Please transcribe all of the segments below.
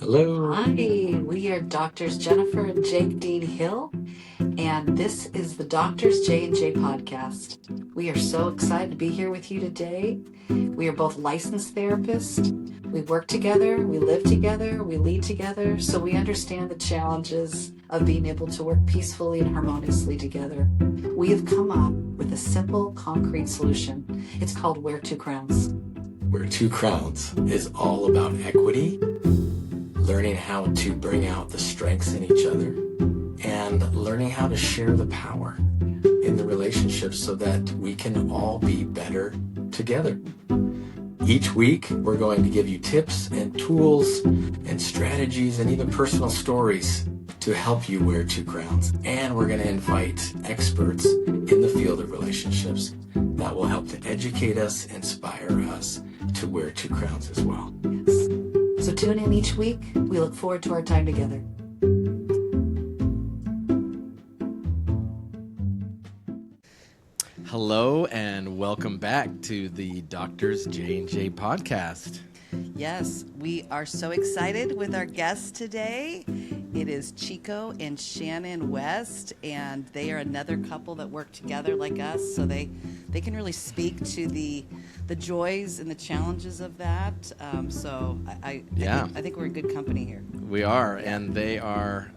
Hello. Hi, we are Doctors Jennifer and Jake Dean Hill, and this is the Doctors J&J podcast. We are so excited to be here with you today. We are both licensed therapists. We work together, we live together, we lead together, so we understand the challenges of being able to work peacefully and harmoniously together. We have come up with a simple, concrete solution. It's called Wear Two Crowns. Wear Two Crowns is all about equity, learning how to bring out the strengths in each other, and learning how to share the power in the relationship so that we can all be better together. Each week, we're going to give you tips and tools and strategies and even personal stories to help you wear two crowns. And we're going to invite experts in the field of relationships that will help to educate us, inspire us to wear two crowns as well. Yes. So tune in each week. We look forward to our time together. Hello and welcome back to the Doctors J&J podcast. Yes, we are so excited with our guest today. It is Chico and Shannon West, and they are another couple that work together like us, so they can really speak to the joys and the challenges of that. I think we're in good company here. We are, and they are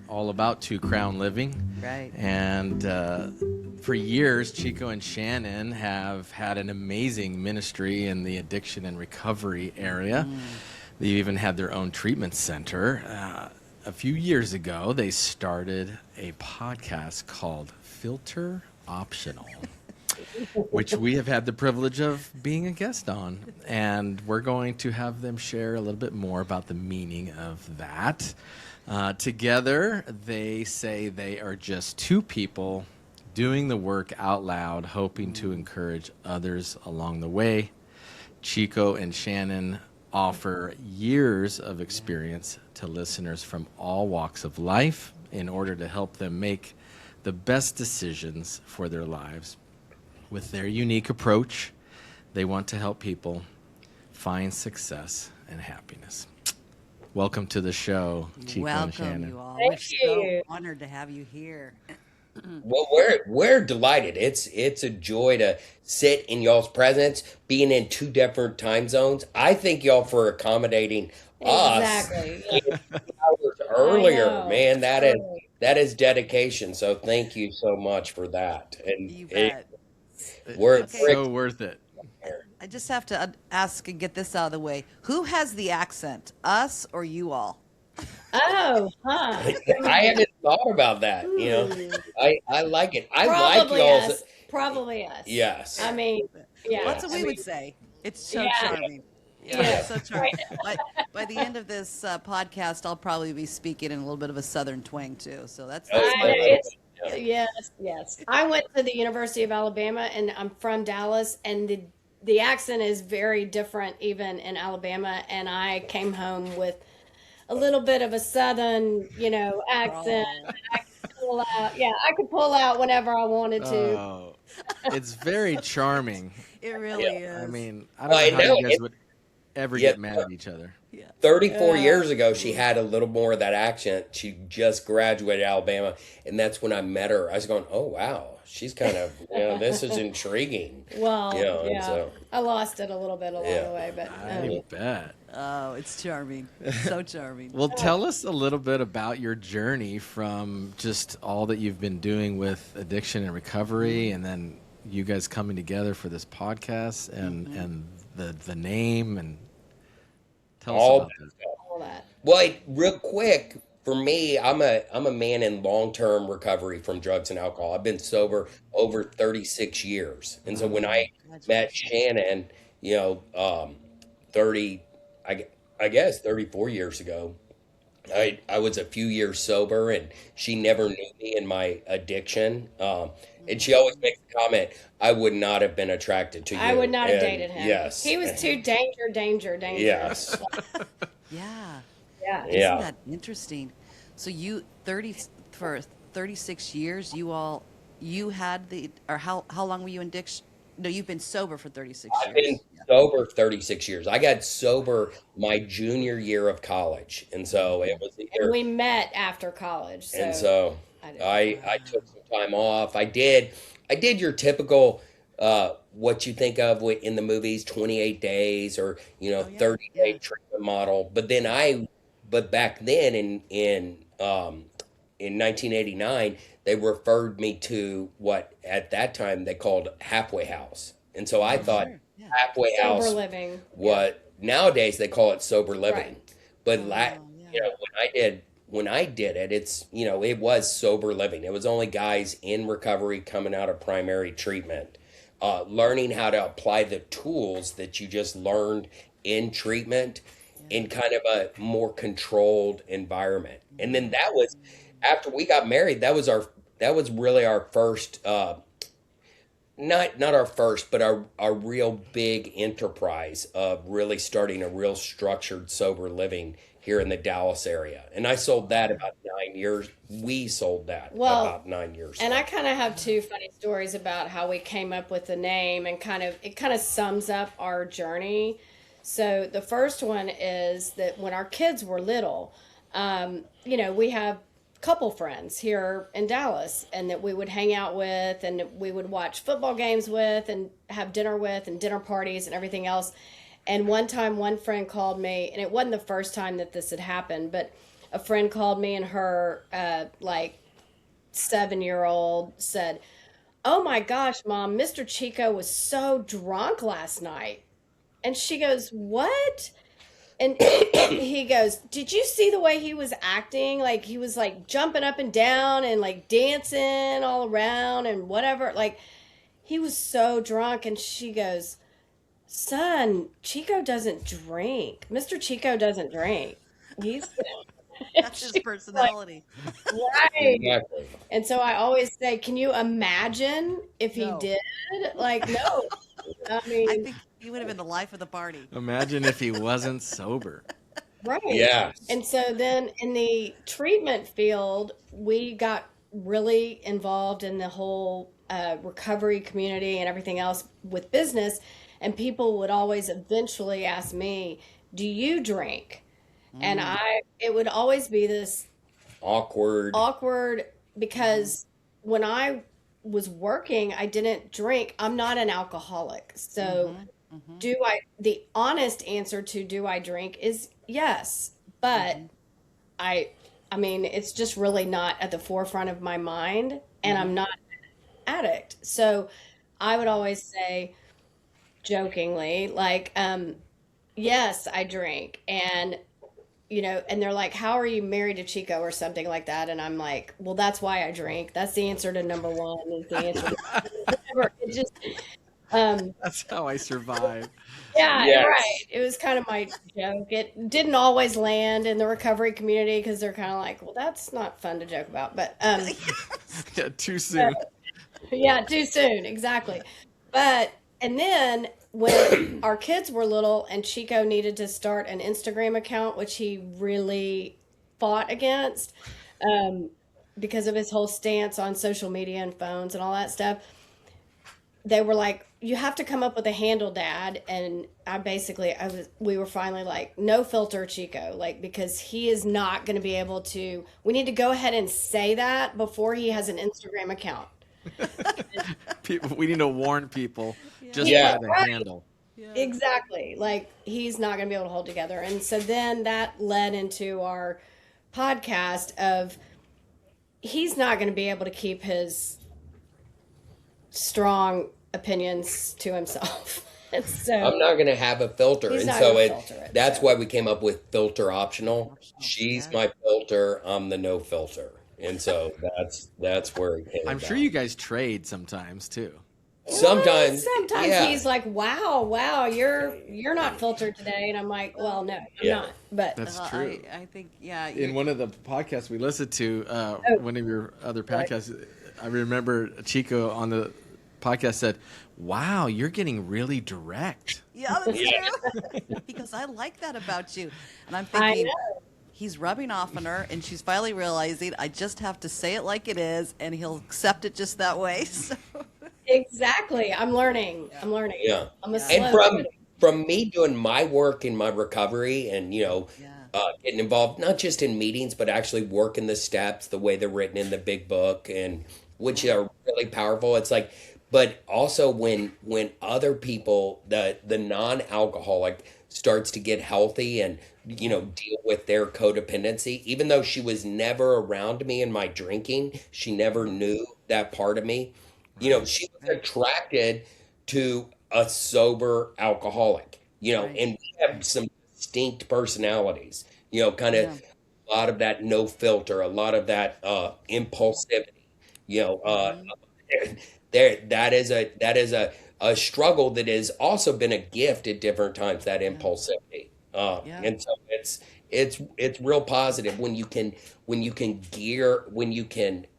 all about two crown living. Right. And for years, Chico and Shannon have had an amazing ministry in the addiction and recovery area. They even had their own treatment center. A few years ago, they started a podcast called Filter Optional, which we have had the privilege of being a guest on. And we're going to have them share a little bit more about the meaning of that. Together, they say they are just two people doing the work out loud, hoping to encourage others along the way. Chico and Shannon offer years of experience to listeners from all walks of life in order to help them make the best decisions for their lives. With their unique approach, they want to help people find success and happiness. Welcome to the show, Chico and Shannon. Welcome, you all. Thank We're you. so honored to have you here. Well, we're delighted. It's a joy to sit in y'all's presence, being in two different time zones. I thank y'all for accommodating Exactly. us hours earlier. know. Man, that is dedication. So thank you so much for that. And You bet. we're It's so worth it. I just have to ask and get this out of the way. Who has the accent, us or you all? Oh, huh. I haven't thought about that. You know, I like it. I like Probably y'all's. us. Probably us. Yes. I mean, yeah. That's what I we mean, would say. It's so Yeah. charming. Yeah. It's so charming. By the end of this podcast, I'll probably be speaking in a little bit of a southern twang too. So that's my Yes. I went to the University of Alabama, and I'm from Dallas, and the accent is very different even in Alabama. And I came home with a little bit of a southern, accent. Oh. I could pull out. Yeah, I could pull out whenever I wanted to. Oh, it's very charming. It really is. I mean, I Well, don't know how I you know. guys would ever Yeah. get mad at each other. 34 years ago, she had a little more of that accent. She just graduated Alabama, and that's when I met her. I was going, oh, wow, she's kind of, this is intriguing. Well, and yeah, so- I lost it a little bit along Yeah. the way, but I bet. Oh, it's charming. So charming. Well, tell us a little bit about your journey from just all that you've been doing with addiction and recovery, and then you guys coming together for this podcast and the name, and tell us All about that. all that. Well, real quick, for me, I'm a man in long-term recovery from drugs and alcohol. I've been sober over 36 years. And so when I met Shannon, 34 years ago, I was a few years sober, and she never knew me in my addiction. And she always makes the comment, I would not have been attracted to you. I would not have And dated him. Yes. He was too danger. Yes. Yeah. Yeah. Yeah. Isn't that interesting? So for 36 years, you had how long were you in No, you've been sober for 36 I've years. been sober 36 years. I got sober my junior year of college. And so it was And either, we met after college, and so so I didn't. I took some time off. I did your typical what you think of in the movies, 28 days or Oh, yeah. 30-day Yeah. treatment model. But back then in 1989, they referred me to what at that time they called halfway house. And so I thought Sure. Yeah. halfway Sober house, living. what nowadays they call it sober living. Right. But Yeah. when I did it, it was sober living. It was only guys in recovery coming out of primary treatment, learning how to apply the tools that you just learned in treatment in kind of a more controlled environment. And then that was after we got married. That was really our first. Not our first, but our real big enterprise of really starting a real structured sober living here in the Dallas area. And I sold that about 9 years. We sold that Well, about 9 years and ago. I kind of have two funny stories about how we came up with the name, and it kind of sums up our journey. So the first one is that when our kids were little, we have couple friends here in Dallas, and that we would hang out with, and we would watch football games with, and have dinner with, and dinner parties and everything else. And one time, one friend called me, and it wasn't the first time that this had happened, but a friend called me, and her 7-year-old said, "Oh my gosh, Mom, Mr. Chico was so drunk last night." And she goes, "What?" And he goes, "Did you see the way he was acting? Like, he was like jumping up and down and like dancing all around and whatever. Like, he was so drunk." And she goes, "Son, Chico doesn't drink. Mr. Chico doesn't drink. He's..." That's his She's like, personality. right. Exactly. And so I always say, can you imagine if he No. did? Like, no. I I mean, think he would have been the life of the party. Imagine if he wasn't sober. right. Yeah. And so then in the treatment field, we got really involved in the whole recovery community and everything else with business. And people would always eventually ask me, "Do you drink?" And it would always be this awkward because when I was working, I didn't drink. I'm not an alcoholic. So the honest answer to do I drink is yes, but I mean, it's just really not at the forefront of my mind, and I'm not an addict. So I would always say jokingly, like, yes, I drink. And and they're like, "How are you married to Chico?" or something like that. And I'm like, "Well, that's why I drink. That's the answer to number one. Is the answer to whatever." It just, That's how I survive. yeah, Yes. right. It was kind of my joke. It didn't always land in the recovery community because they're kind of like, "Well, that's not fun to joke about." But Yeah, too soon. yeah, too soon, exactly. And then when our kids were little and Chico needed to start an Instagram account, which he really fought against because of his whole stance on social media and phones and all that stuff, they were like, "You have to come up with a handle, Dad." And we were finally like, "No filter, Chico," like, because he is not going to be able to. We need to go ahead and say that before he has an Instagram account. We need to warn people just Yeah. by the Right. handle. Exactly. Like, he's not going to be able to hold together. And so then that led into our podcast of he's not going to be able to keep his strong opinions to himself. And so I'm not going to have a filter. he's And not so going to filter it. that's So why we came up with filter optional. She's yeah. my filter. I'm the no filter. And so that's where it came I'm about. sure you guys trade sometimes too. Sometimes yeah. he's like, wow, you're not filtered today. And I'm like, well, no, I'm Yeah. not. But That's true. I think, yeah. In one of the podcasts we listened to, one of your other Right. podcasts, I remember Chico on the podcast said, "Wow, you're getting really direct." Yeah, that's true. Because I like that about you. And I'm I thinking, know. he's rubbing off on her, and she's finally realizing I just have to say it like it is, and he'll accept it just that way. So, Exactly. I'm learning. I'm learning. Yeah. I'm a And slow from me doing my work in my recovery and, Yeah. getting involved, not just in meetings, but actually working the steps the way they're written in the big book and which Yeah. are really powerful. It's like, but also when other people, the non-alcoholic starts to get healthy and, deal with their codependency, even though she was never around me in my drinking, she never knew that part of me. Right. She was Right. attracted to a sober alcoholic, Right. and we have Right. some distinct personalities, kind of Yeah. a lot of that no filter, a lot of that impulsivity, you know, uh, Hmm. that is a struggle that has also been a gift at different times, that Yeah. impulsivity. Yeah. And so it's real positive when you can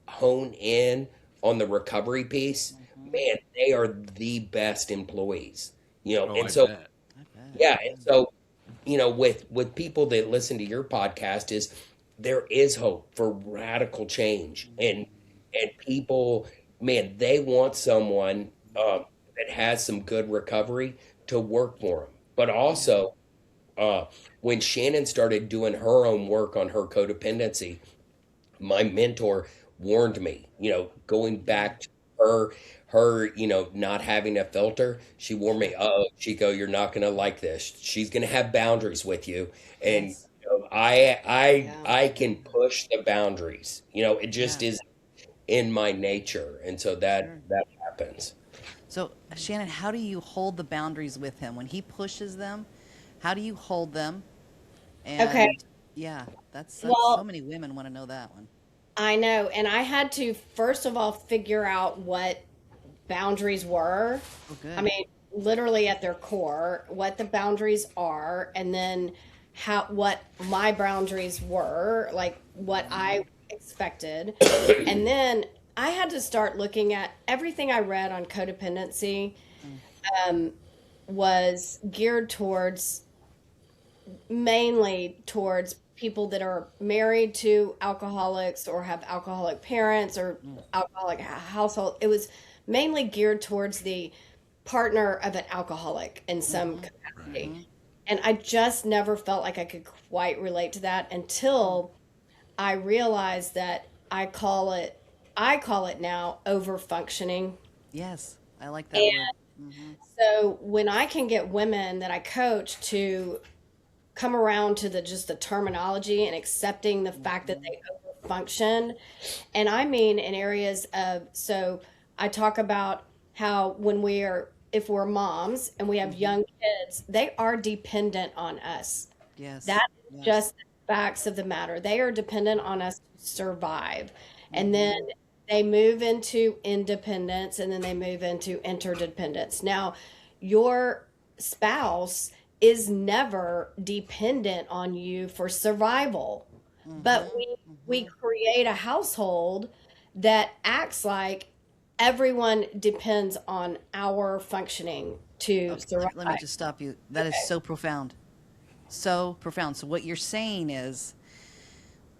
hone in on the recovery piece. Hmm. Man, they are the best employees. Oh, And I so bet. I bet. yeah, Yeah. and so with people that listen to your podcast is there is hope for radical change and people, man, they want someone that has some good recovery to work for them. But Yeah. also, uh, when Shannon started doing her own work on her codependency, my mentor warned me, going Yeah. back to her, not having a filter. She warned me, oh, Chico, you're not going to like this. She's going to have boundaries with you. And Yes. Yeah. I can push the boundaries. It just Yeah. is in my nature. And so Sure. that happens. So, Shannon, how do you hold the boundaries with him when he pushes them? How do you hold them? Okay. And yeah, that's so Well, many women want to know that one. I know. And I had to, first of all, figure out what boundaries were. Oh, I good. mean, literally at their core, what the boundaries are, and then what my boundaries were, like what I expected. And then I had to start looking at everything I read on codependency Mm. was geared towards mainly towards people that are married to alcoholics or have alcoholic parents or Mm. alcoholic household. It was mainly geared towards the partner of an alcoholic in some Mm-hmm. Right. capacity. Mm-hmm. And I just never felt like I could quite relate to that until I realized that I call it now overfunctioning. Yes, I like that And word. Mm-hmm. so when I can get women that I coach to come around to the terminology and accepting the fact that Mm-hmm. they overfunction. And I mean in areas of, so I talk about how if we're moms and we have Mm-hmm. young kids, they are dependent on us. Yes. That is Yes. just the facts of the matter. They are dependent on us to survive. And then Mm-hmm. they move into independence and then they move into interdependence. Now, your spouse is never dependent on you for survival. But Mm-hmm. we Mm-hmm. create a household that acts like everyone depends on our functioning to Okay, survive. let me just stop you. That is so profound. So profound. So what you're saying is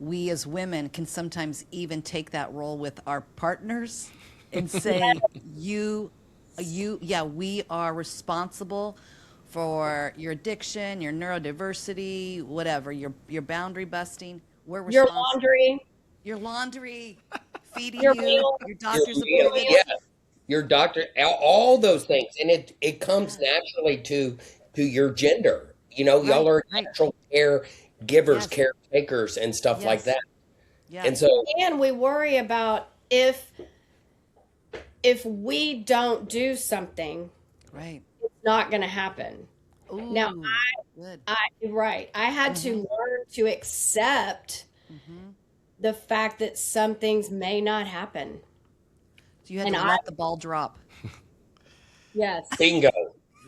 we as women can sometimes even take that role with our partners and say yeah, we are responsible for your addiction, your neurodiversity, whatever, your boundary busting. We're Your responsible. laundry, Your laundry, feeding your you, meal, your Your doctor's meal, your meal. yeah, appointments. your doctor, all those things, and it comes Yeah. naturally to your gender. Y'all Right, are right. natural care givers, Yes. caretakers, and stuff like Yes. that. Yeah. And so, And we worry about if we don't do something, Right. it's not going to happen. Now, Ooh, good. right, I had to Mm-hmm. learn to accept Mm-hmm. the fact that some things may not happen. So you had to And let the ball drop. yes, bingo.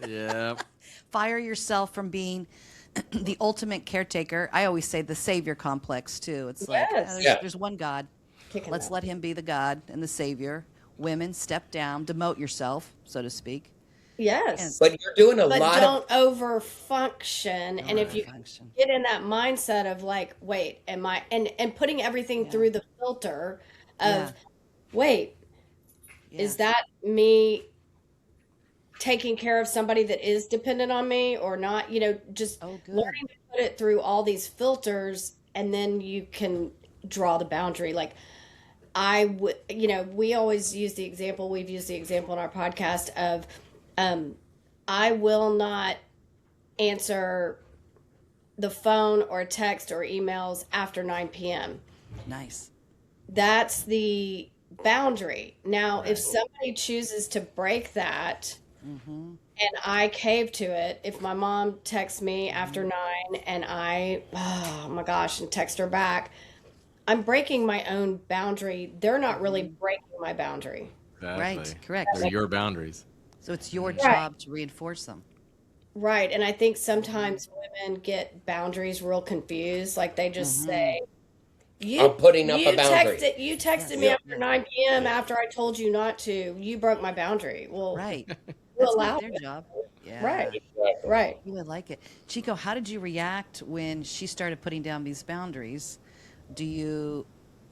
Yeah. Fire yourself from being the ultimate caretaker. I always say the savior complex too. It's like yes, Yeah. there's one God. kicking Let's that. let him be the God and the savior. Women, step down, demote yourself, so to speak. And Yes, But you're doing a but lot of don't over function. And if over you Right. function. get in that mindset of like, wait, am I, and putting everything Yeah. through the filter Yeah. of, wait, Is that me taking care of somebody that is dependent on me or not? Just Oh, good. learning to put it through all these filters, and then you can draw the boundary. Like I would, we always use the example, we've used the example in our podcast of, I will not answer the phone or text or emails after 9 p.m. Nice. That's the boundary. Now, if somebody chooses to break that, and I cave to it, if my mom texts me after 9 and I, oh my gosh, and text her back, I'm breaking my own boundary. They're not really breaking my boundary. Exactly. Right, correct. They're your boundaries. So it's your job to reinforce them. Right. And I think sometimes women get boundaries real confused. Like they just say, I'm putting up a boundary. You texted me after 9 p.m. after I told you not to. You broke my boundary. Well, Right. we'll That's allow not their it. job. Yeah. Right. Right. You would like it. Chico, how did you react when she started putting down these boundaries? Do you,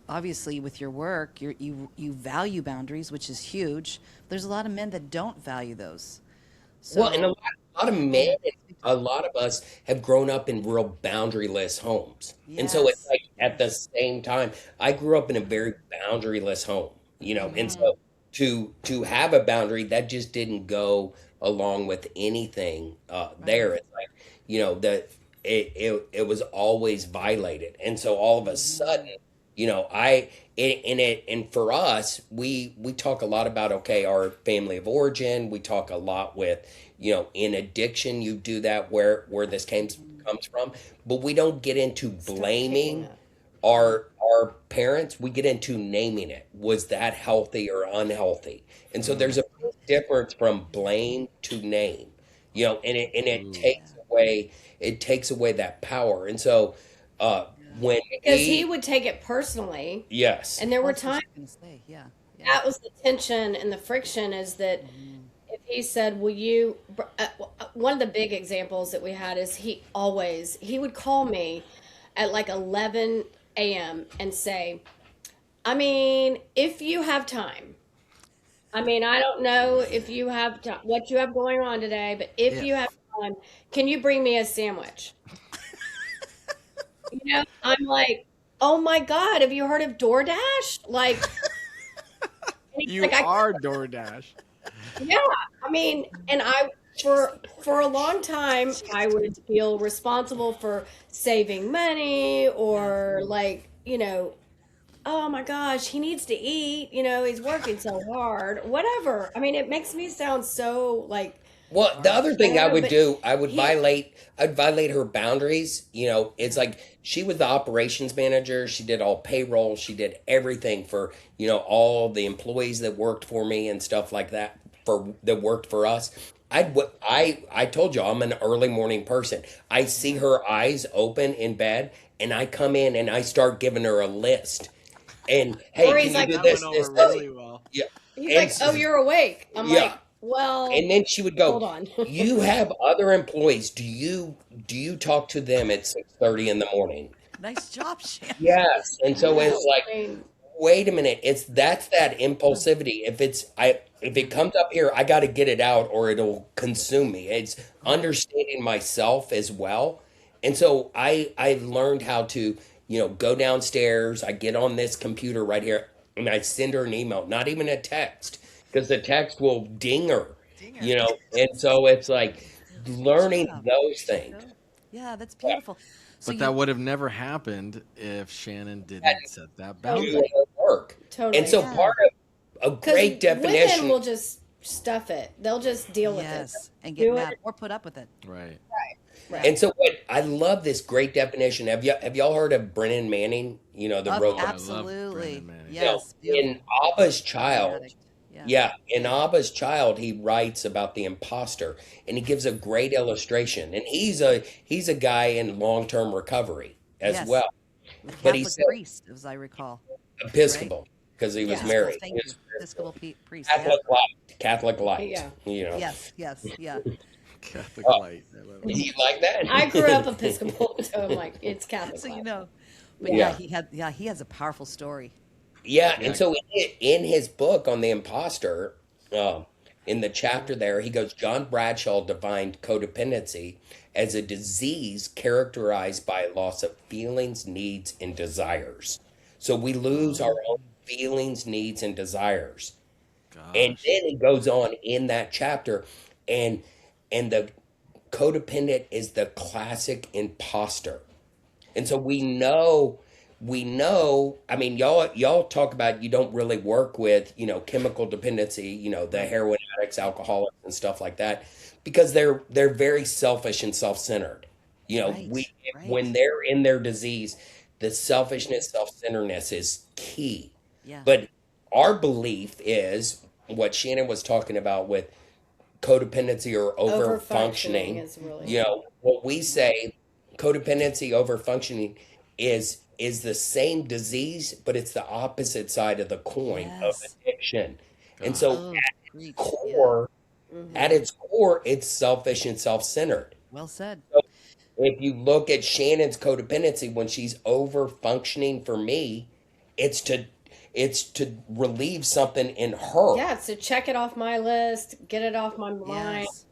obviously with your work, you value boundaries, which is huge. There's a lot of men that don't value those. So, Well, and a lot of men, a lot of us have grown up in real boundaryless homes. And so it's Yes. like at the same time, I grew up in a very boundaryless home, and so to have a boundary that just didn't go along with anything there. It's like, that it was always violated. And so all of a sudden, and for us, we talk a lot about, okay, our family of origin. We talk a lot with, in addiction, you do that where this comes from, but we don't get into blaming it. our parents. We get into naming it. Was that healthy or unhealthy? And so there's a big difference from blame to name, and it takes away that power. And so when Because he would take it personally. yes. And there were That's what I times was gonna say. Yeah. Yeah. that was the tension and the friction is that if he said, will you, one of the big examples that we had is he would call me at like 11 a.m. and say, I mean, if you have time, I mean, I don't know if you have what you have going on today, but if you have time, can you bring me a sandwich? I'm like, oh my God, have you heard of DoorDash? Like, and he's You like, are DoorDash. yeah, I mean, and for a long time, I would feel responsible for saving money or like, oh my gosh, he needs to eat, he's working so hard, whatever. I mean, it makes me sound so like, Well, the other thing I would but do, I'd violate her boundaries. It's like she was the operations manager. She did all payroll. She did everything for, all the employees that worked for me and stuff like that that worked for us. I told you I'm an early morning person. I see her eyes open in bed and I come in and I start giving her a list. And hey, or can he's you like, do That this, went this, over this? really well. Yeah. he's And like, oh, you're awake. I'm yeah. like, well, And then she would hold go, on. you have other employees. Do you talk to them at 6:30 in the morning? Nice job, Shannon. Yes. And so it's like, I mean, wait a minute. That's that impulsivity. If it comes up here, I got to get it out or it'll consume me. It's understanding myself as well. And so I learned how to, go downstairs. I get on this computer right here and I send her an email, not even a text, because the text will ding her, And so it's like learning job. those things. Yeah, that's beautiful. So But that would have never happened if Shannon didn't set that Do boundary. her work. totally. And so Yeah. part of a Because great women definition. will just stuff it. They'll just deal with yes, and Do get it. mad or put up with it. Right. it. Right. And so what I love this great definition. Have y'all heard of Brennan Manning? The Oh, road. absolutely. Brennan Manning. Yes. In Abba's Child, Addict. Yeah. yeah, in Abba's Child, he writes about the imposter, and he gives a great illustration. And he's a guy in long-term recovery as Yes. well, The but he Catholic said priest, as I recall. Episcopal because he was Yeah. married. Thank He you. was Episcopal priest. Catholic light. Yeah. Yeah. Yes. Yeah. Catholic Oh. light. I love it. You like that? I grew up Episcopal, so I'm like, it's Catholic. So life. But Yeah. he has a powerful story. Yeah, Yeah. and so in his book on the imposter, um, in the chapter there, he goes, John Bradshaw defined codependency as a disease characterized by a loss of feelings, needs, and desires. So we lose our own feelings, needs, and desires. And Gosh. then he goes on in that chapter, and the codependent is the classic imposter. And so we know, I mean, y'all talk about you don't really work with, chemical dependency, the Right. heroin addicts, alcoholics and stuff like that because they're very selfish and self-centered. We Right. when Right. they're in their disease, the selfishness, self-centeredness is key. Yeah. But our belief is what Shannon was talking about with codependency or over Overfunctioning functioning. is really What we say, codependency over functioning is the same disease, but it's the opposite side of the coin of Yes. addiction. And so Gosh. Oh, preach. Yeah. core, at its core, it's selfish and self-centered. Well said. So if you look at Shannon's codependency when she's over functioning for me, it's to it's to relieve something in her. yeah. So check it off my list, get it off my mind. Yes.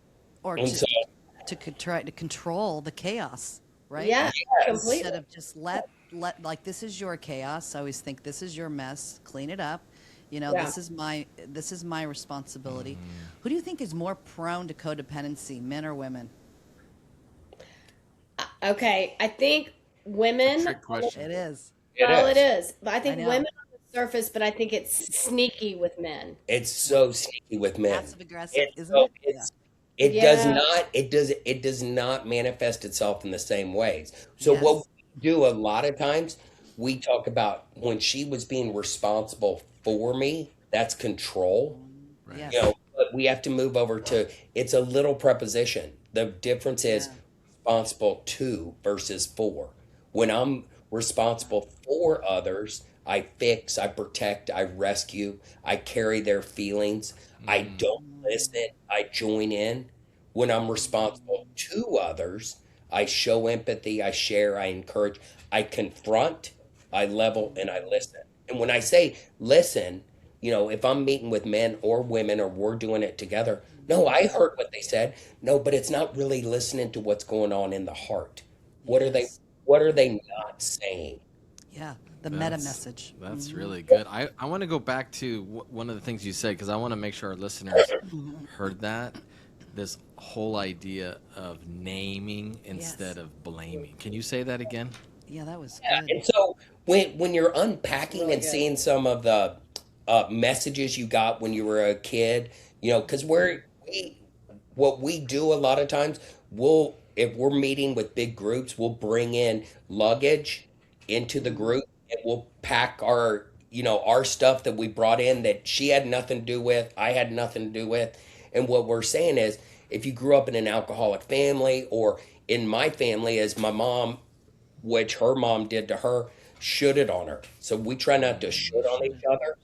Or And so try to control the chaos, right? Yeah, yes. Instead completely. of just like this is your chaos. I always think this is your mess. Clean it up. Yeah. This is my responsibility. Who do you think is more prone to codependency, men or women? Okay, I think women. Trick question. It is. Well, it is. is, but I think I know. women on the surface. But I think it's sneaky with men. It's so sneaky with men. Passive aggressive, It's isn't so it? Yeah. it does not manifest itself in the same ways. So what Yes. we do a lot of times, we talk about when she was being responsible for me, that's control. Right. Yes. But we have to move over to it's a little preposition. The difference is Yeah. responsible to versus for. When I'm responsible for others, I fix, I protect, I rescue, I carry their feelings. I don't listen, I join in. When I'm responsible to others, I show empathy, I share, I encourage, I confront, I level, and I listen. And when I say listen, if I'm meeting with men or women or we're doing it together, no, I heard what they said. No, but it's not really listening to what's going on in the heart. What are they Yes. what are they not saying? Yeah. The meta That's message. that's really good. I want to go back to one of the things you said because I want to make sure our listeners heard that. This whole idea of naming instead of blaming. Can you say that again? Yeah, that was Yeah, good. and so when you're unpacking Really and good. seeing some of the messages you got when you were a kid, because what we do a lot of times, if we're meeting with big groups, we'll bring in luggage into the group and we'll pack our stuff that we brought in that she had nothing to do with, I had nothing to do with. And what we're saying is if you grew up in an alcoholic family or in my family as my mom, which her mom did to her, should it on her. So we try not to should on each other.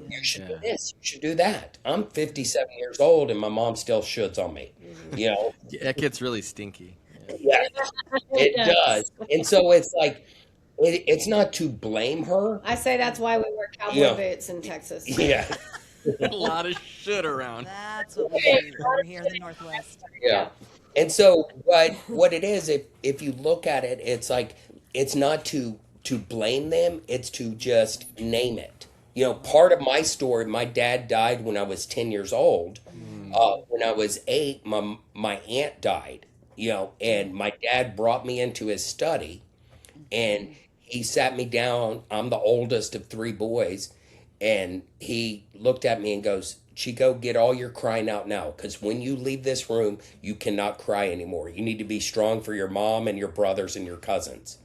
You should do Yeah. this. You should do that. I'm 57 years old and my mom still shoulds on me. You know, It gets really stinky. yeah, it Yes. does. And so it's like, it's not to blame her. I say that's why we wear cowboy Yeah. boots in Texas. Yeah, A lot of shit around. That's what we do over here in the Northwest. yeah. And so what it is, if you look at it, it's like it's not to blame them, it's to just name it. Part of my story, my dad died when I was 10 years old. When I was 8, my aunt died, and my dad brought me into his study and he sat me down. I'm the oldest of 3 boys. And he looked at me and goes, Chico, get all your crying out now. Because when you leave this room, you cannot cry anymore. You need to be strong for your mom and your brothers and your cousins.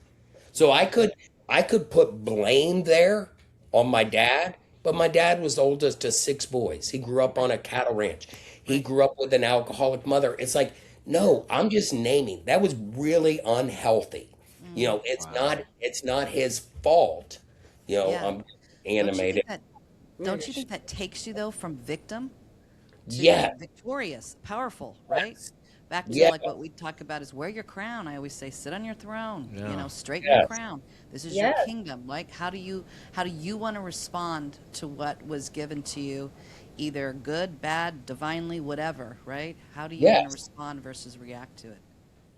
So I could put blame there on my dad, but my dad was the oldest of 6 boys. He grew up on a cattle ranch. He grew up with an alcoholic mother. It's like, no, I'm just naming. That was really unhealthy. It's not his fault. Yeah. I'm animated. Don't you think that takes you though from victim to Yeah. victorious, powerful, right? Back to Yeah. like what we talk about is wear your crown. I always say, sit on your throne. You Yeah. know, straighten your Yes. crown. This is your Yes. kingdom. Like, how do you want to respond to what was given to you, either good, bad, divinely, whatever, right? How do you want to Yes. respond versus react to it?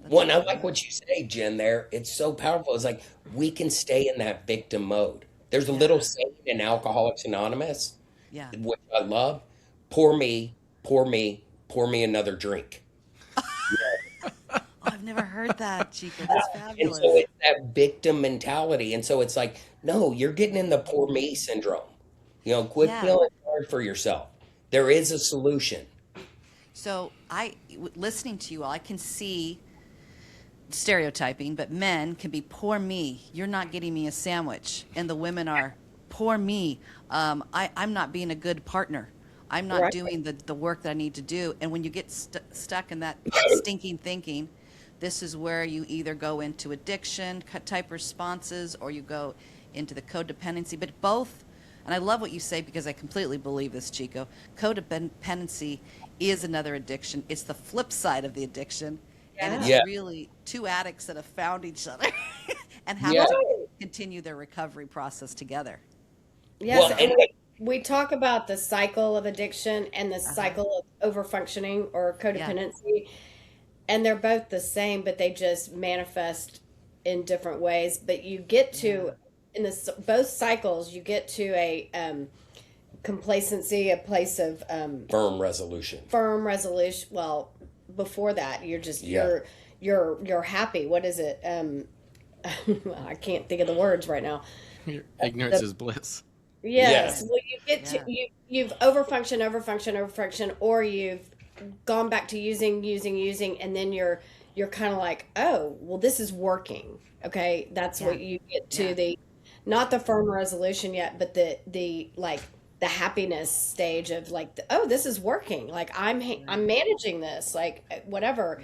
That's Well, and I good. like what you say, Jen, there. It's so powerful. It's like we can stay in that victim mode. There's a little Yeah. saying in Alcoholics Anonymous, Yeah. which I love. Pour me, pour me, pour me another drink. Oh, I've never heard that, Chico. That's And so fabulous. it's that victim mentality. And so it's like, no, you're getting in the poor me syndrome. Quit Yeah. feeling hard for yourself. There is a solution. So listening to you all, I can see stereotyping, but men can be poor me. You're not getting me a sandwich, and the women are poor me. I'm not being a good partner. I'm not Right. doing the work that I need to do. And when you get stuck in that stinking thinking, this is where you either go into addiction type responses or you go into the codependency. But both, and I love what you say because I completely believe this, Chico. Codependency is another addiction. It's the flip side of the addiction. And it's Yeah. really two addicts that have found each other and have Yeah. to continue their recovery process together. Yes, Well, and and we talk about the cycle of addiction and the cycle of overfunctioning or codependency, and they're both the same, but they just manifest in different ways. But you get to in this both cycles, you get to a complacency, a place of firm resolution. firm resolution. Well, before that, you're just Yeah. you're happy. What is it? I can't think of the words right now. Ignorance is bliss. Yes. Yes. Well, you get to you've overfunction, or you've gone back to using, and then you're kind of like, oh, well, this is working. Okay, that's what you get to the not the firm resolution yet, but the like the happiness stage of like, oh, this is working. Like I'm managing this, like whatever.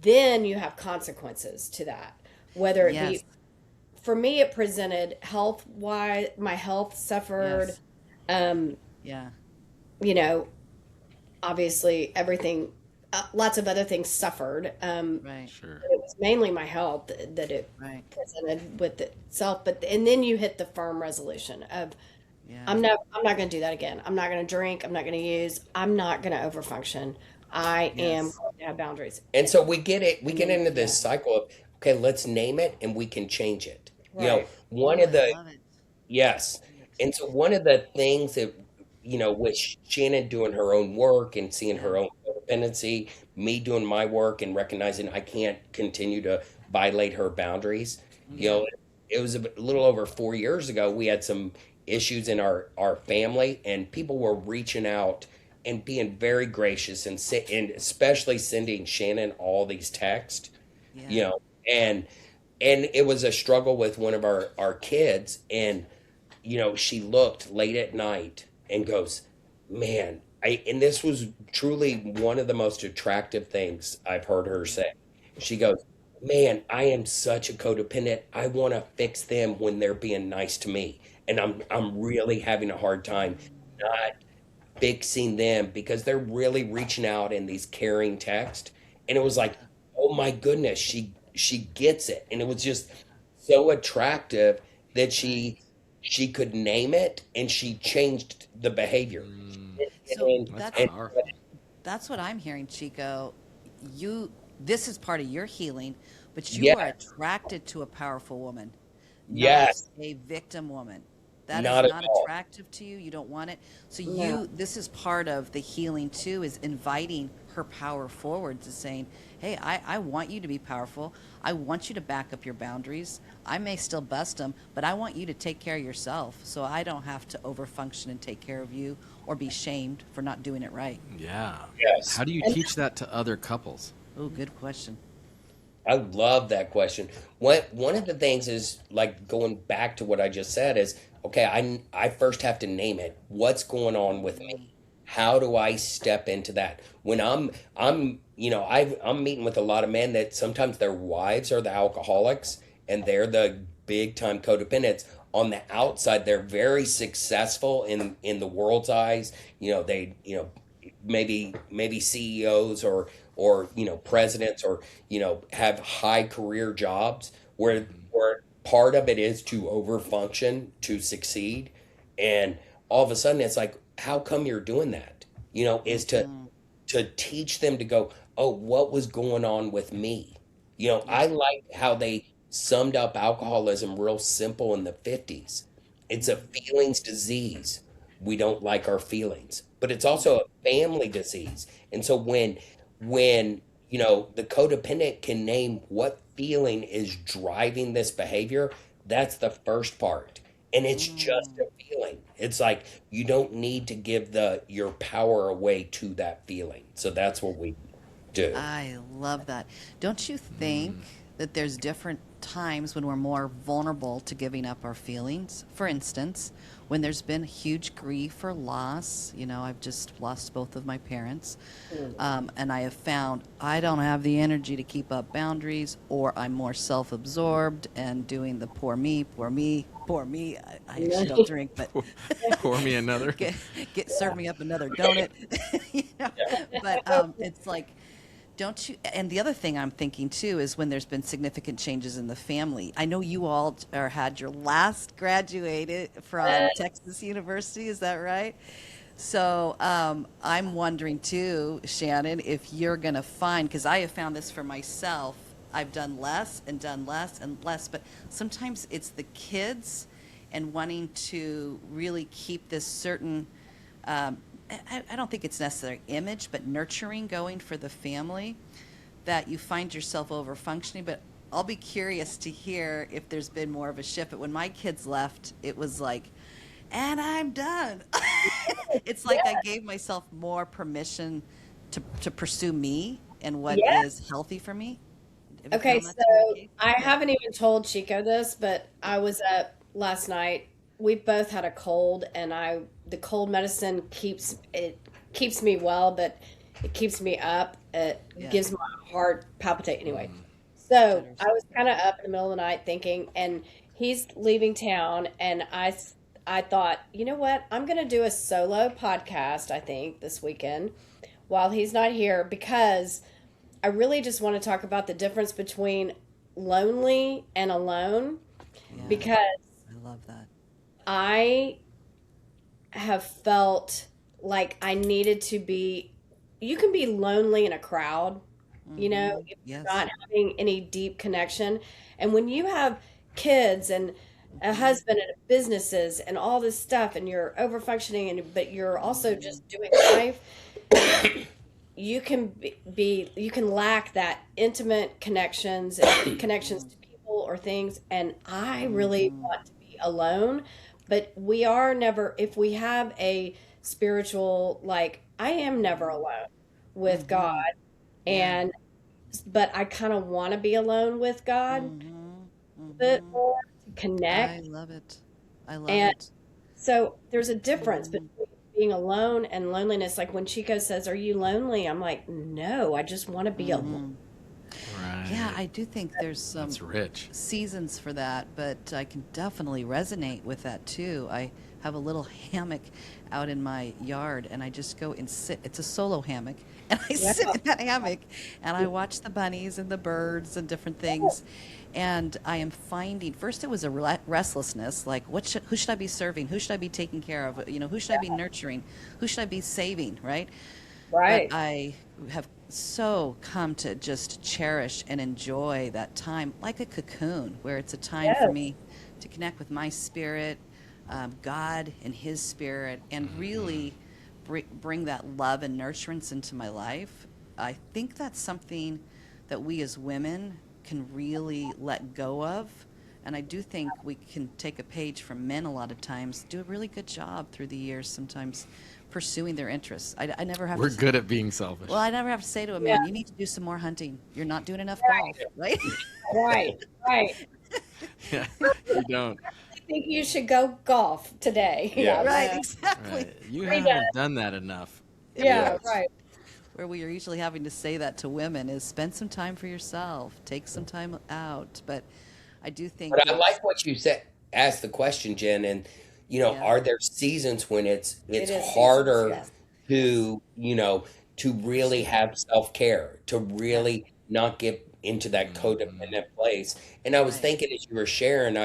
Then you have consequences to that, whether it Yes. be. For me, it presented health wise. My health suffered. Yes. Yeah. You know, obviously everything, lots of other things suffered. Right. Sure. It was mainly my health that it Right. presented with itself. And then you hit the firm resolution of, Yeah. I'm not going to do that again. I'm not going to drink. I'm not going to use. I'm not going to overfunction. I am Yes. going to have boundaries. And so we get into this cycle of, okay, let's name it and we can change it. Right. One Oh, of I the, love it. yes. And so one of the things that, with Shannon doing her own work and seeing her own codependency, me doing my work and recognizing I can't continue to violate her boundaries, it was a little over 4 years ago, we had some issues in our family and people were reaching out and being very gracious and especially sending Shannon all these texts, Yeah. and it was a struggle with one of our kids. And, she looked late at night and goes, man, and this was truly one of the most attractive things I've heard her say. She goes, man, I am such a codependent. I want to fix them when they're being nice to me. And I'm really having a hard time not fixing them because they're really reaching out in these caring texts. And it was like, oh my goodness, she gets it. And it was just so attractive that she could name it and she changed the behavior. So And- That's and- powerful. That's what I'm hearing, Chico. This is part of your healing, but you Yeah. are attracted to a powerful woman, not Yes. a victim woman. That Not is at not all. attractive to you. You don't want it. So No. this is part of the healing too, is inviting her power forward to saying, hey, I want you to be powerful. I want you to back up your boundaries. I may still bust them, but I want you to take care of yourself so I don't have to overfunction and take care of you or be shamed for not doing it right. Yeah. Yes. How do you teach that to other couples? Oh, good question. I love that question. One of the things is like going back to what I just said is, okay, I first have to name it. What's going on with me? How do I step into that? When I'm meeting with a lot of men that sometimes their wives are the alcoholics and they're the big time codependents. On the outside, they're very successful in the world's eyes. They maybe CEOs or presidents, or have high career jobs where part of it is to overfunction to succeed, and all of a sudden it's like, how come you're doing that? Is to teach them to go, oh, what was going on with me? I like how they summed up alcoholism real simple in the 50s. It's a feelings disease. We don't like our feelings, but it's also a family disease. And so when the codependent can name what feeling is driving this behavior, that's the first part. And it's just a feeling. It's like you don't need to give your power away to that feeling. So that's what we do. I love that. Don't you think that there's different times when we're more vulnerable to giving up our feelings? For instance, when there's been huge grief or loss, I've just lost both of my parents, and I have found I don't have the energy to keep up boundaries, or I'm more self-absorbed and doing the poor me, poor me, poor me. I actually don't drink, but Pour me another. serve me up another donut. But it's like, don't you? And the other thing I'm thinking too is when there's been significant changes in the family. I know you all had your last graduated from Texas University. Is that right? So I'm wondering too, Shannon, if you're going to find, because I have found this for myself. I've done less and less, but sometimes it's the kids and wanting to really keep this certain I don't think it's necessarily image, but nurturing going for the family, that you find yourself over functioning. But I'll be curious to hear if there's been more of a shift. But when my kids left, it was like, and I'm done. It's like I gave myself more permission to pursue me and what is healthy for me. Have you Okay, found that so to be the case? I haven't even told Chico this, but I was up last night. We both had a cold, and the cold medicine keeps me well, but it keeps me up. It Yeah. gives my heart palpitate anyway. So I was kind of up in the middle of the night thinking, and he's leaving town, and I thought, you know what? I'm going to do a solo podcast, I think, this weekend while he's not here, because I really just want to talk about the difference between lonely and alone, Yeah, because I love that. I have felt like I needed to be. You can be lonely in a crowd, if you're Yes. not having any deep connection. And when you have kids and a husband and businesses and all this stuff, and you're over functioning, but you're also just doing life, you can you can lack that intimate connections and connections to people or things. And I really want to be alone, but we are never, if we have a spiritual, like, I am never alone with God. And but I kind of want to be alone with God a bit more to I connect. love it. I love And it. so there's a difference between being alone and loneliness. Like when Chico says, "Are you lonely?" I'm like, "No, I just want to be alone." Right. Yeah, I do think there's some That's rich. seasons for that, but I can definitely resonate with that too. I have a little hammock out in my yard, and I just go and sit. It's a solo hammock, and I sit in that hammock, and I watch the bunnies and the birds and different things. And I am finding, first it was a restlessness, like who should I be serving? Who should I be taking care of? Who should I be nurturing? Who should I be saving, right? Right. But I have so come to just cherish and enjoy that time like a cocoon, where it's a time for me to connect with my spirit, God and His spirit, and really bring that love and nurturance into my life. I think that's something that we as women can really let go of. And I do think we can take a page from men a lot of times, do a really good job through the years sometimes pursuing their interests. I never have We're to. good at being selfish. Well, I never have to say to a man, you need to do some more hunting. You're not doing enough golf, right? Right. Right. Yeah, you don't. I think you should go golf today. Yeah. Right, Yeah. exactly. Right. You haven't done that enough. Yeah. Yes. Right. Where we are usually having to say that to women is spend some time for yourself, take some time out. But I do think But I that, like what you said. Ask the question, Jen, and Yeah. are there seasons when it's It is seasons, harder yes. to to really have self-care, to really not get into that Mhm. codependent place. And I was Right. thinking as you were sharing,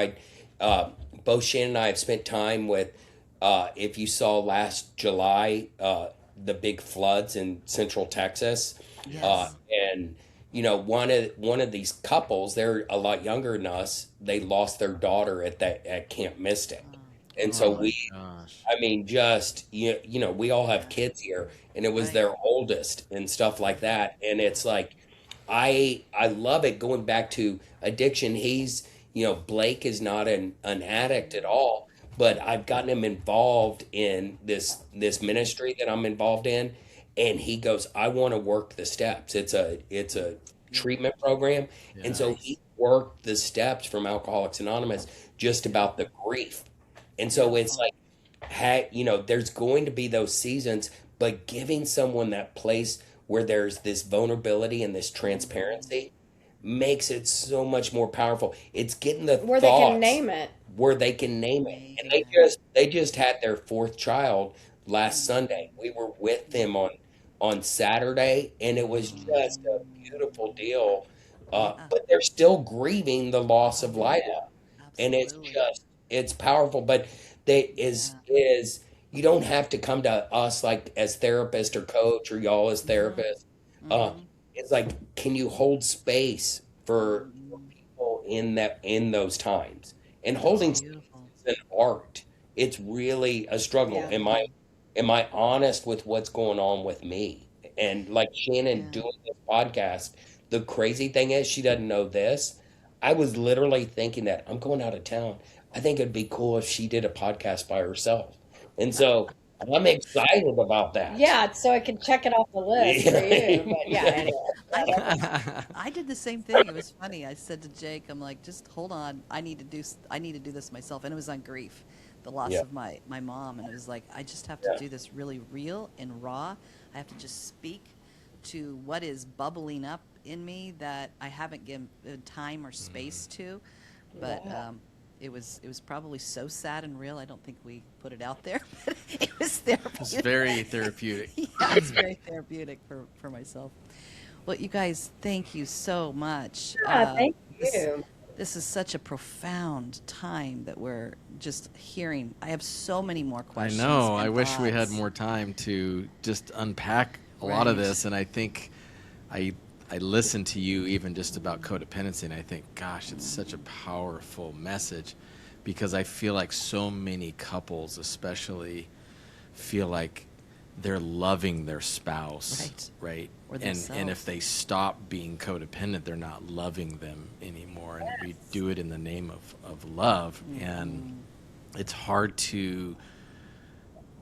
uh, both Shannon and I have spent time with, if you saw last July, the big floods in Central Texas, Yes. and one of these couples, they're a lot younger than us. They lost their daughter at Camp Mystic, and Oh so my Really? we, gosh. I mean, just we all have Yeah. kids here, and it was Right. their oldest and stuff like that. And it's like, I love it. Going back to addiction, Blake is not an addict at all, but I've gotten him involved in this ministry that I'm involved in, and he goes, I want to work the steps. It's a treatment Beautiful. program, and Yeah. so he Nice. worked the steps from Alcoholics Anonymous just about the grief. And so it's Beautiful. like, there's going to be those seasons, but giving someone that place where there's this vulnerability and this transparency makes it so much more powerful. It's getting the Where they can thoughts name it. where they can name it. And Naming they it. just they just had their fourth child last Sunday. We were with them on Saturday, and it was just a beautiful deal. Yeah. But they're still grieving the loss of Yeah. Lila, and Absolutely. it's powerful. But they Yeah. is you don't have to come to us like as therapist or coach or y'all as Mm-hmm. therapist. Uh, Mm-hmm. it's like, can you hold space for Mm-hmm. people in those times? And That's holding space beautiful. is an art. It's really a struggle. Yeah. Am I honest with what's going on with me? And like Shannon Yeah. doing this podcast, the crazy thing is she doesn't know this. I was literally thinking that I'm going out of town. I think it'd be cool if she did a podcast by herself. And so I'm excited about that. Yeah, so I can check it off the list for you. But yeah, anyway. I I did the same thing. It was funny. I said to Jake, I'm like, just hold on. I need to do this myself. And it was on grief, the loss Yeah. of my mom. And it was like, I just have to do this really real and raw. I have to just speak to what is bubbling up in me that I haven't given time or space to. But it was probably so sad and real. I don't think we put it out there, but it was It's therapeutic. very therapeutic. Yeah, it's very therapeutic for myself. Well, you guys, thank you so much. Yeah, thank This you. this is such a profound time that we're just hearing. I have so many more I questions know. I and wish we had thoughts. more time to just unpack a lot of Right. this, and I think I I listened to you even just about codependency, and I think, gosh, it's such a powerful message because I feel like so many couples, especially, feel like they're loving their spouse, Right. right? Or And if themselves. they stop being codependent, they're not loving them anymore, and we do it in the name of love, and it's hard to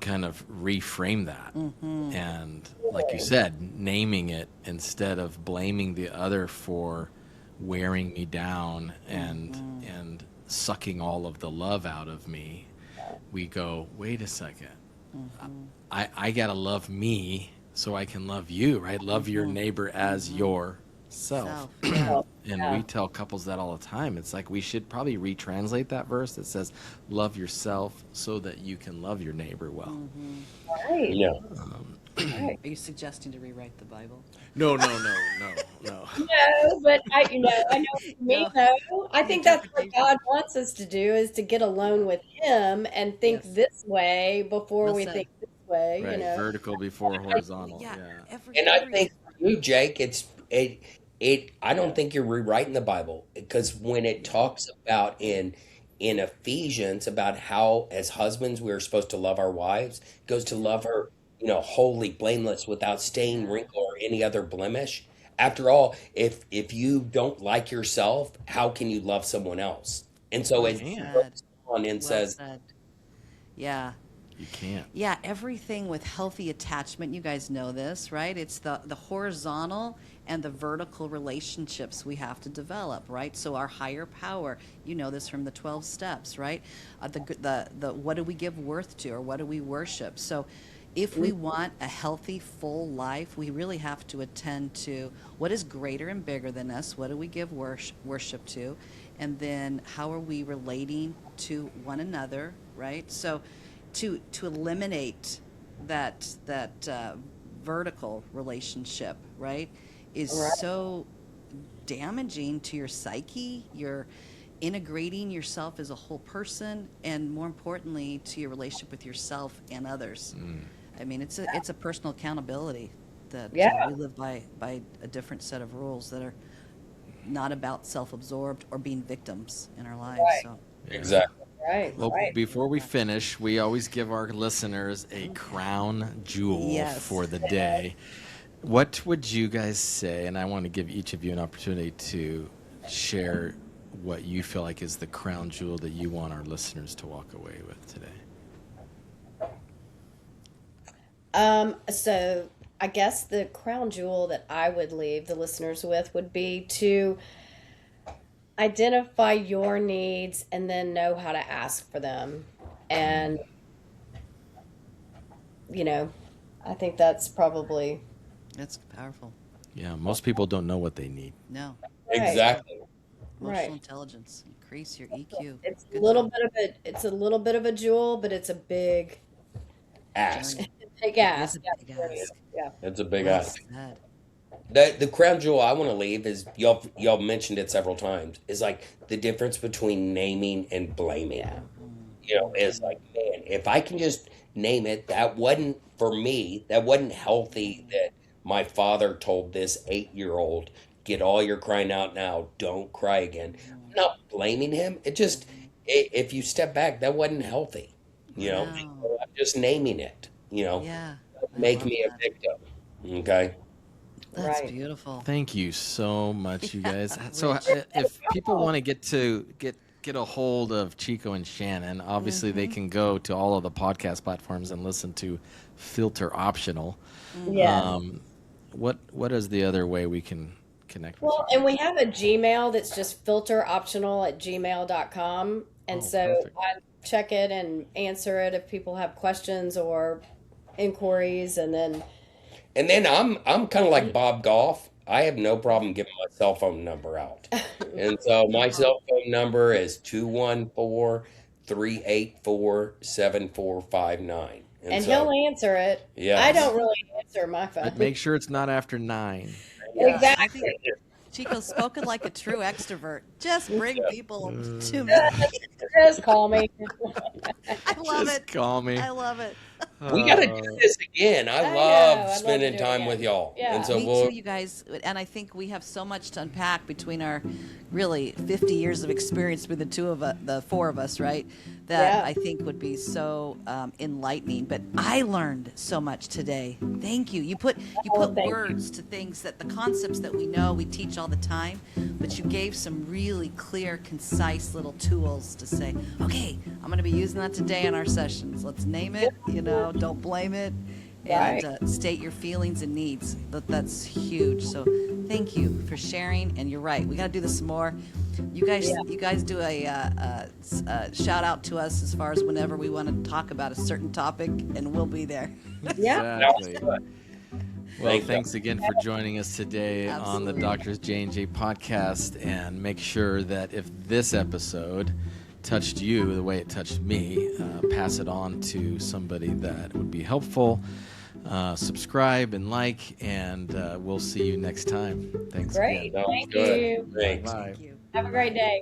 kind of reframe that. And like you said, naming it instead of blaming the other for wearing me down and sucking all of the love out of me. We go, wait a second. I gotta love me so I can love you, right? Love your neighbor as yourself. Self. Yeah. And we tell couples that all the time. It's like we should probably retranslate that verse that says, love yourself so that you can love your neighbor well. Right. Yeah. Right. Are you suggesting to rewrite the Bible? No. No, but I know for me No. though, I The think that's what interpretation. God wants us to do is to get alone with Him and think Yes. this way before Well we said. think this way, Right, vertical before horizontal. Yeah. Yeah. And I Every think for you, Jake, I don't think you're rewriting the Bible, because when it talks about in Ephesians about how as husbands we are supposed to love our wives, it goes to love her, wholly blameless without stain, wrinkle, or any other blemish. After all, if you don't like yourself, how can you love someone else? And so well it Man. said. goes on and Well says, said. Yeah. You can't. Yeah, everything with healthy attachment, you guys know this, right? It's the horizontal and the vertical relationships we have to develop, right? So our higher power, you know this from the 12 steps, right? The what do we give worth to, or what do we worship? So if we want a healthy, full life, we really have to attend to what is greater and bigger than us, what do we give worship to, and then how are we relating to one another, right? So to eliminate that vertical relationship, right, is Right. so damaging to your psyche. You're integrating yourself as a whole person, and more importantly, to your relationship with yourself and others. I mean, it's a personal accountability that Yeah. we live by a different set of rules that are not about self-absorbed or being victims in our lives. Right. So Exactly. Right. Well, Right. before we finish, we always give our listeners a crown jewel Yes. for the day. What would you guys say? And I want to give each of you an opportunity to share what you feel like is the crown jewel that you want our listeners to walk away with today. So I guess the crown jewel that I would leave the listeners with would be to identify your needs and then know how to ask for them. And, I think that's probably that's powerful. Yeah, most people don't know what they need. No, right. Exactly. emotional Right. intelligence, increase your EQ. It's a Good little job. bit of a jewel, but it's a big Ask. Journey. big It ask. is a big ask. Yeah. It's a big Well ask. said. The crown jewel I want to leave is y'all mentioned it several times, is like the difference between naming and blaming. Yeah. Is like, man, if I can just name it, that wasn't for me, that wasn't healthy that my father told this 8-year-old, get all your crying out now, don't cry again. I'm not blaming him. It just, if you step back, that wasn't healthy. No. So I'm just naming it, Yeah. I make love me a that. victim. Okay. That's Right. beautiful. Thank you so much, you guys. So, Rich. if people want to get a hold of Chico and Shannon, obviously they can go to all of the podcast platforms and listen to Filter Optional. Yeah. What is the other way we can connect with Well, you? and we have a Gmail that's just filteroptional@gmail.com. And Oh, so perfect. I check it and answer it if people have questions or inquiries. And then, And then I'm kind of like Bob Goff. I have no problem giving my cell phone number out. And so my cell phone number is 214-384-7459. and he'll answer it. Yeah. I don't really answer my phone. But make sure it's not after 9. Yeah, Exactly. I think Chico's spoken like a true extrovert. Just bring people to me. Just call me. I love Just it. call me. I love it. We got to do this again. I I know. love I'd love spending to do it time again. with y'all. Yeah. And so Me we'll too, you guys. And I think we have so much to unpack between our really 50 years of experience with the four of us, right? That Yeah. I think would be so enlightening. But I learned so much today. Thank you. You put thank you. words to things that the concepts that we know, we teach all the time, but you gave some really clear, concise little tools to say, okay, I'm going to be using that today in our sessions. Let's name it, don't blame it. And Right. state your feelings and needs. That's huge. So thank you for sharing. And you're right. We got to do this some more. You guys do a shout out to us as far as whenever we want to talk about a certain topic, and we'll be there. Yeah. Exactly. Well, Thank you. thanks again for joining us today on the Absolutely. Doctors J&J podcast. And make sure that if this episode touched you the way it touched me, pass it on to somebody that would be helpful. Subscribe and like, and we'll see you next time. Thanks Great. again. Sounds Thank good. you. Thanks. Bye. Thank you. Have a great day.